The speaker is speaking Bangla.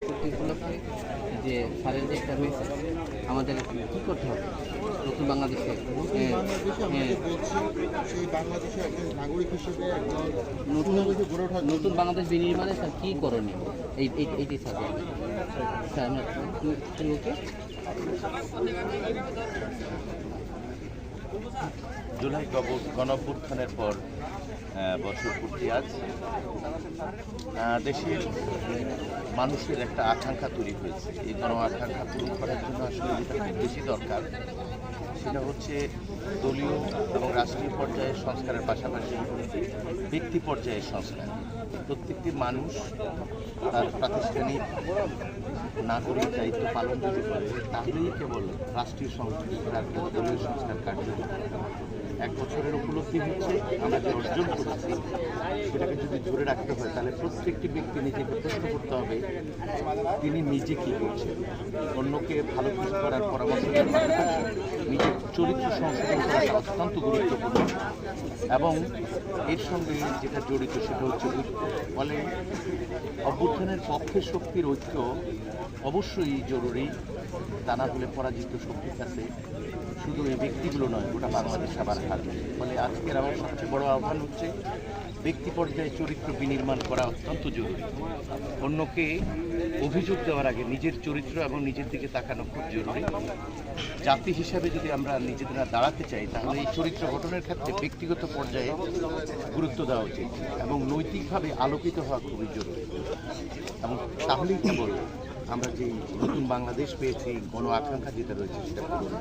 প্রতি উপলক্ষে যে স্যারের যে একটা মেসেজ আমাদের কী করতে হবে নতুন বাংলাদেশে সেই বাংলাদেশে একজন নাগরিক হিসেবে একজন নতুন বাংলাদেশ বিনির্মাণে স্যার কী করণীয় এইটি স্যার স্যার ওকে জুলাই গণঅভ্যুত্থানের পর বছর পূর্তি আজ দেশের মানুষের একটা আকাঙ্ক্ষা তৈরি হয়েছে। এই গণ আকাঙ্ক্ষা পূরণ করার জন্য আসলে যেটা খুব বেশি দরকার সেটা হচ্ছে দলীয় এবং রাষ্ট্রীয় পর্যায়ের সংস্কারের পাশাপাশি ব্যক্তি পর্যায়ের সংস্কার। প্রত্যেকটি মানুষ তার প্রাতিষ্ঠানিক নাগরিক দায়িত্ব পালন যদি করে তাহলেই কেবল রাষ্ট্রীয় সংস্কার দলীয় সংস্কার কার্যকর। 1 বছরের উপলব্ধি হচ্ছে আমরা যে অর্জন করেছি সেটাকে যদি ধরে রাখতে হয় তাহলে প্রত্যেকটি ব্যক্তি নিজেকে প্রশ্ন করতে হবে তিনি নিজে কী করছেন। অন্যকে ভালো কিছু করার পরামর্শ দেওয়ার পাশাপাশি নিজের চরিত্র সংশোধন করাটা অত্যন্ত গুরুত্বপূর্ণ এবং এর সঙ্গে যেটা জড়িত সেটা হচ্ছে ঐক্য। ফলে অভ্যুত্থানের পক্ষের শক্তির ঐক্য অবশ্যই জরুরি। তা না হলে পরাজিত শক্তির কাছে শুধু এই ব্যক্তিগুলো নয় গোটা বাংলাদেশ আবার হারবে। ফলে আজকের আমার সবচেয়ে বড় আহ্বান হচ্ছে ব্যক্তি পর্যায়ে চরিত্র বিনির্মাণ করা অত্যন্ত জরুরি। অন্যকে অভিযোগ দেওয়ার আগে নিজের চরিত্র এবং নিজের দিকে তাকানো খুব জরুরি। জাতি হিসাবে যদি আমরা নিজেদের দাঁড়াতে চাই তাহলে এই চরিত্র গঠনের ক্ষেত্রে ব্যক্তিগত পর্যায়ে গুরুত্ব দেওয়া উচিত এবং নৈতিকভাবে আলোকিত হওয়া খুবই জরুরি। এবং তাহলেই কেবল আমরা যেই নতুন বাংলাদেশ পেয়েছি গণ আকাঙ্ক্ষা যেটা রয়েছে সেটা পূরণ